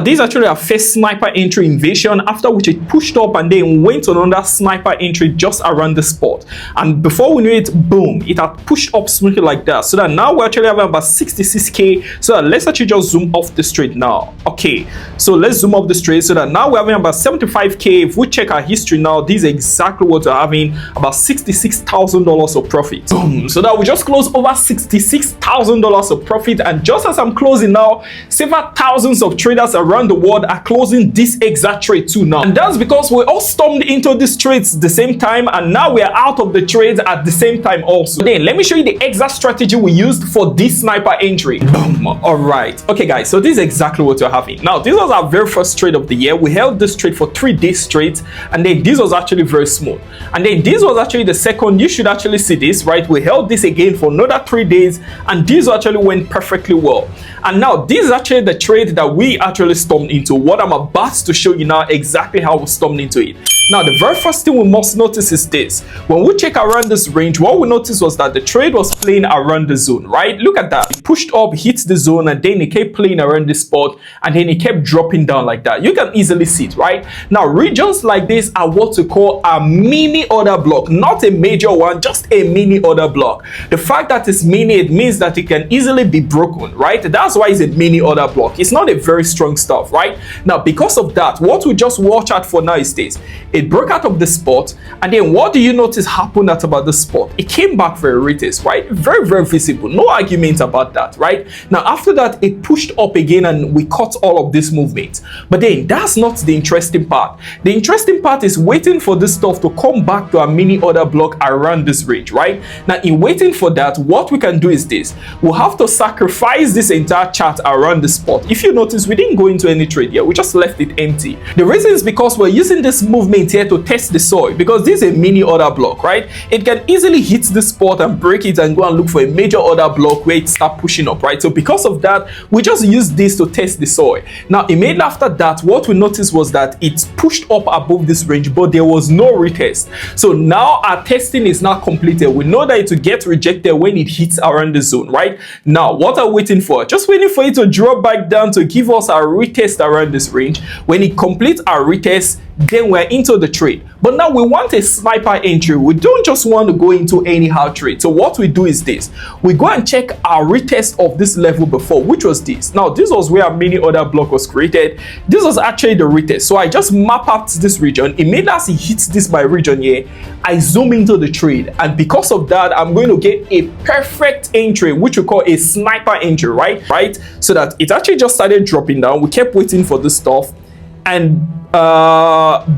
This is actually our first sniper entry invasion, after which it pushed up and then went on another sniper entry just around the spot. And before we knew it, boom, it had pushed up smoothly like that. So that now we're actually having about 66k. So let's actually just zoom off the trade now. Okay, so let's zoom off the trade so that now we're having about 75k. If we check our history now, this is exactly what we're having, about $66,000 of profit. Boom. So that we just closed over $66,000 of profit. And just as I'm closing now, several thousands of traders around the world are closing this exact trade too now. And that's because we all stormed into these trades at the same time, and now we are out of the trades at the same time also. Then let me show you the exact strategy we used for this sniper entry. Boom. All right. Okay guys, so this is exactly what you're having. Now this was our very first trade of the year. We held this trade for 3 days straight, and then this was actually very smooth. And then this was actually the second. You should actually see this, right? We held this again for another 3 days, and this actually went perfectly well. And now this is actually the trade that we actually stormed into. What I'm about to show you now, exactly how we stormed into it. Now the very first thing we must notice is this. When we check around this range, what we noticed was that the trade was playing around the zone, right? Look at that. It pushed up, hit the zone, and then it kept playing around this spot, and then it kept dropping down like that. You can easily see it, right? Now regions like this are what we call a mini order block, not a major one, just a mini order block. The fact that it's mini, it means that it can easily be broken, right? That's why it's a mini order block. It's not a very strong stuff, right? Now because of that, what we just watch out for now is this. It broke out of the spot, and then what do you notice happened at about the spot? It came back very retest, right? Very, very visible. No argument about that, right? Now after that, it pushed up again and we caught all of this movement. But then that's not the interesting part. The interesting part is waiting for this stuff to come back to a mini order block around this range, right? Now in waiting for that, what we can do is this. We'll have to sacrifice this entire chart around the spot. If you notice, we didn't go into any trade here. We just left it empty. The reason is because we're using this movement here to test the soil, because this is a mini order block, right? It can easily hit the spot and break it and go and look for a major order block where it start pushing up, right? So because of that, we just use this to test the soil. Now immediately after that, what we noticed was that it pushed up above this range, but there was no retest. So now our testing is now completed. We know that it will get rejected when it hits around the zone, right? Now what are we waiting for? Just waiting for it to drop back down to give us a retest around this range. When it completes our retest, then we're into the trade. But now we want a sniper entry. We don't just want to go into anyhow trade. So what we do is this. We go and check our retest of this level before, which was this. Now this was where a mini order block was created. This was actually the retest. So I just map out this region. Immediately as it hits this my region here, I zoom into the trade. And because of that, I'm going to get a perfect entry, which we call a sniper entry, right? So that it actually just started dropping down. We kept waiting for this stuff, and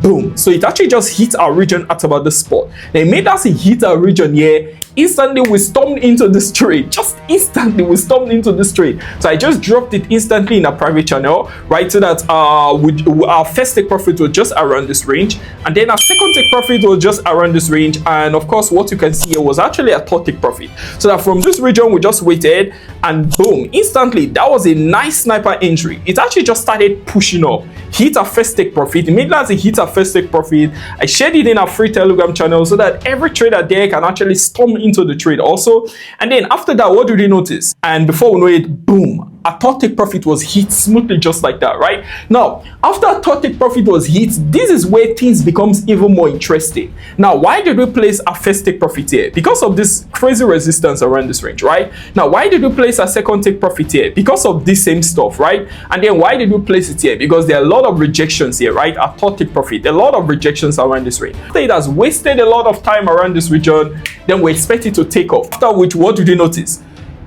boom, so it actually just hit our region at about the spot. They made us hit our region here. Instantly we stormed into this trade. Just instantly we stormed into this trade. So I just dropped it instantly in a private channel, right? So that our first take profit was just around this range, and then our second take profit was just around this range, and of course what you can see here was actually a third take profit. So that from this region we just waited, and boom, instantly that was a nice sniper entry. It actually just started pushing up, hit our first take profit. Immediately as it hits our first take profit, I shared it in our free Telegram channel so that every trader there can actually storm into the trade also. And then after that, what did you notice? And before we know it, boom, a third take profit was hit smoothly just like that, right? Now after a third take profit was hit, this is where things becomes even more interesting. Now why did we place a first take profit here? Because of this crazy resistance around this range, right? Now why did we place a second take profit here? Because of this same stuff, right? And then why did we place it here? Because there are a lot of rejections here, right? A third take profit, a lot of rejections around this range. After it has wasted a lot of time around this region, then we expect it to take off. After which, what did you notice?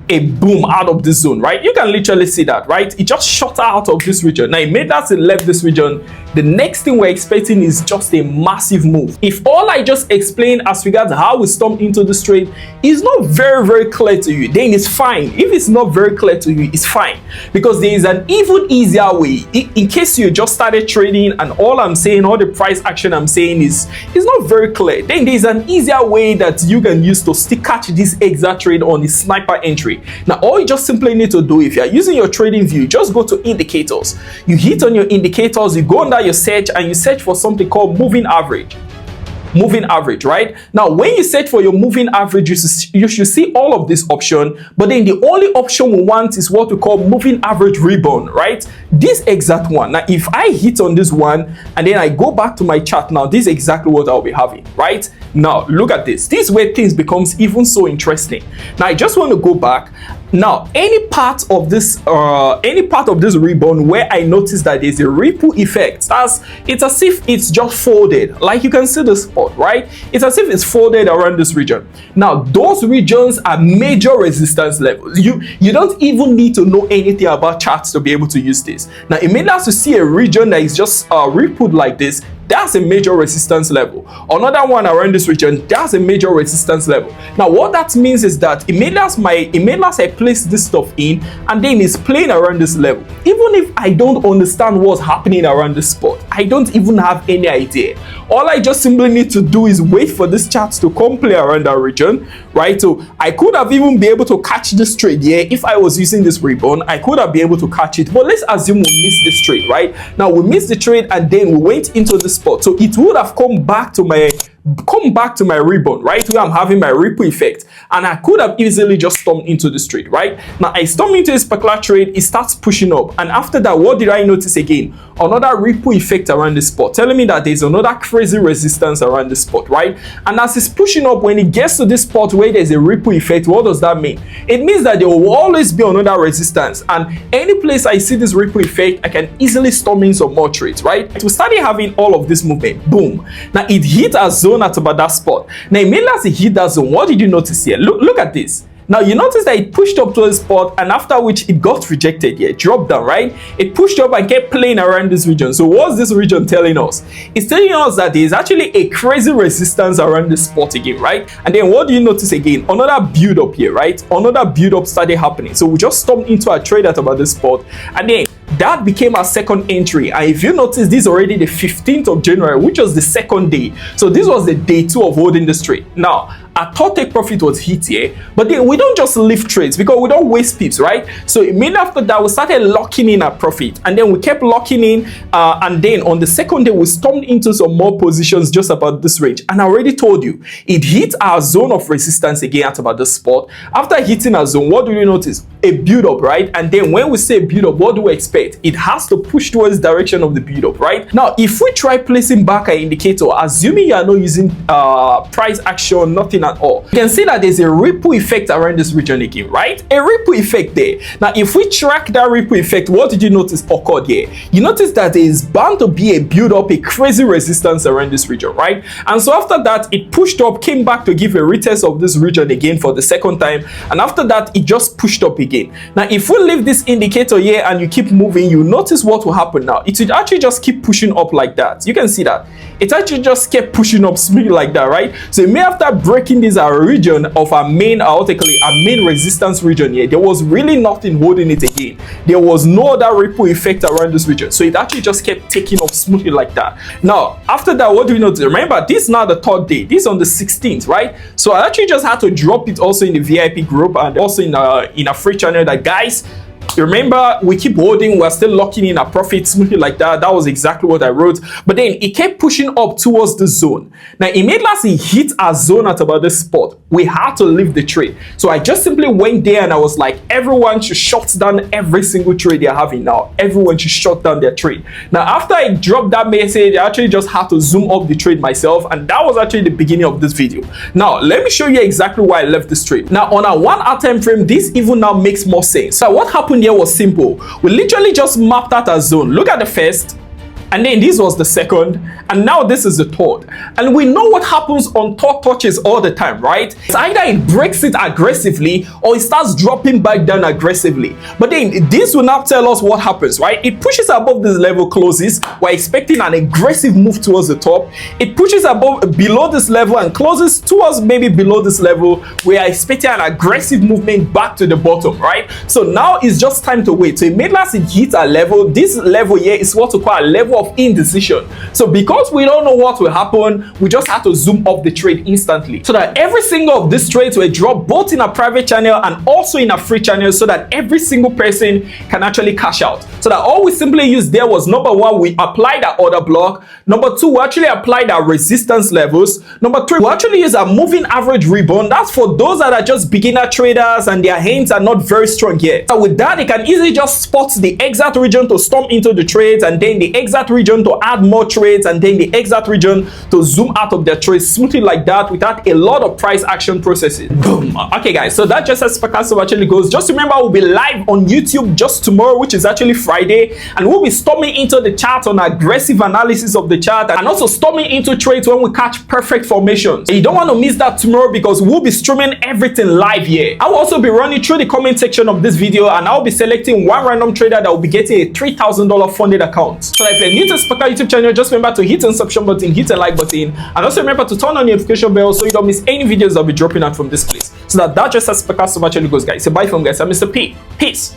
A boom out of this zone, right? You can literally see that, right? It just shot out of this region. Now it made that it left this region. The next thing we're expecting is just a massive move. If all I just explained as regards how we stormed into this trade is not very, very clear to you, then it's fine. If it's not very clear to you, it's fine, because there is an even easier way. In case you just started trading and all I'm saying, all the price action I'm saying is not very clear, then there's an easier way that you can use to still catch this exact trade on the sniper entry. Now all you just simply need to do, if you're using your trading view, just go to indicators. You hit on your indicators, you go under your search, and you search for something called moving average. moving average, right? Now, when you search for your moving average, you should see all of this option, but then the only option we want is what we call moving average rebound, right? This exact one. Now, if I hit on this one and then I go back to my chart now, this is exactly what I'll be having, right? Now, look at this. This is where things becomes even so interesting. Now, I just want to go back. Now, any part of this rebound where I notice that there's a ripple effect, it's as if it's just folded. Like you can see the spot, right? It's as if it's folded around this region. Now, those regions are major resistance levels. You don't even need to know anything about charts to be able to use this. Now, immediately to see a region that is just rippled like this, that's a major resistance level. Another one around this region, that's a major resistance level. Now, what that means is that immediately as I place this stuff in, and then it's playing around this level. Even if I don't understand what's happening around this spot, I don't even have any idea. All I just simply need to do is wait for this chart to come play around that region, right? So I could have even been able to catch this trade here if I was using this rebound. I could have been able to catch it, but let's assume we missed this trade, right? Now we missed the trade and then we went into the spot, so it would have come back to my rebound, right, where I'm having my ripple effect, and I could have easily just stormed into this trade, right? Now I storm into this particular trade, it starts pushing up, and after that, what did I notice again? Another ripple effect around the spot, telling me that there's another crazy resistance around the spot, right? And as it's pushing up, when it gets to this spot where there's a ripple effect, what does that mean? It means that there will always be another resistance, and any place I see this ripple effect, I can easily storm in some more trades, right? We started having all of this movement, boom. Now it hit a zone at about that spot. Now immediately as it hit that zone, what did you notice here? Look at this. Now you notice that it pushed up to a spot, and after which it got rejected here, dropped down, right? It pushed up and kept playing around this region. So what's this region telling us? It's telling us that there's actually a crazy resistance around this spot again, right? And then what do you notice again? Another build up here, right? Another build up started happening. So we just stormed into a trade at about this spot, and then that became our second entry. And if you notice, this is already the 15th of January, which was the second day. So this was the day 2 of holding this trade. Now, our third take profit was hit here, but then we don't just leave trades because we don't waste pips, right? So immediately after that, we started locking in our profit, and then we kept locking in, and then on the second day, we stormed into some more positions just about this range. And I already told you, it hit our zone of resistance again at about this spot. After hitting our zone, what do you notice? A build up, right? And then when we say build up, what do we expect? It has to push towards the direction of the build up, right? Now, if we try placing back an indicator, assuming you are not using price action, nothing at all, you can see that there's a ripple effect around this region again, right? A ripple effect there. Now, if we track that ripple effect, what did you notice occurred here? You notice that there is bound to be a build up, a crazy resistance around this region, right? And so after that, it pushed up, came back to give a retest of this region again for the second time, and after that, it just pushed up again. Now, if we leave this indicator here and you keep moving, you notice what will happen now. It would actually just keep pushing up like that. You can see that it actually just kept pushing up smoothly like that, right? So may after breaking this region of our main resistance region here, there was really nothing holding it again. There was no other ripple effect around this region, so it actually just kept taking off smoothly like that. Now after that, what do we notice? Remember, this is now the third day, this is on the 16th, right? So I actually just had to drop it also in the VIP group and also in a free channel that, guys, remember, we keep holding, we're still locking in our profit smoothly like that. That was exactly what I wrote. But then it kept pushing up towards the zone. Now immediately as it hit our zone at about this spot, we had to leave the trade. So I just simply went there and I was like, everyone should shut down every single trade they're having now. Everyone should shut down their trade. Now after I dropped that message, I actually just had to zoom up the trade myself, and that was actually the beginning of this video. Now let me show you exactly why I left this trade. Now on a 1 hour time frame, this even now makes more sense. So what happened here was simple. We literally just mapped out a zone. Look at the first, and then this was the second, and now this is the third. And we know what happens on third touches all the time, right? It's either it breaks it aggressively or it starts dropping back down aggressively. But then this will now tell us what happens, right? It pushes above this level, closes. We're expecting an aggressive move towards the top. It pushes below this level and closes towards maybe below this level. We are expecting an aggressive movement back to the bottom, right? So now it's just time to wait. So immediately as it hits a level, this level here is what we call a level of indecision. So because we don't know what will happen, we just have to zoom up the trade instantly, so that every single of these trades will drop both in a private channel and also in a free channel, so that every single person can actually cash out. So that all we simply used there was, number one, we applied our order block. Number two, we actually applied our resistance levels. Number three, we actually use a moving average rebound. That's for those that are just beginner traders and their hands are not very strong yet. So with that, they can easily just spot the exact region to stomp into the trades, and then the exact region to add more trades, and then the exact region to zoom out of their trades smoothly like that, without a lot of price action processes. Boom. Okay guys, so that's just as Forecast actually goes. Just remember, we'll be live on YouTube just tomorrow, which is actually Friday, and we'll be storming into the chart on aggressive analysis of the chart, and also storming into trades when we catch perfect formations. And you don't want to miss that tomorrow, because we'll be streaming everything live here. I will also be running through the comment section of this video, and I'll be selecting one random trader that will be getting a $3,000 funded account. So if you're new to Forecast YouTube channel, just remember to hit the subscription button, hit the like button, and also remember to turn on the notification bell so you don't miss any videos I'll be dropping out from this place. So that's just as Forecast actually goes, guys. So bye from guys. I'm Mr. P. Peace.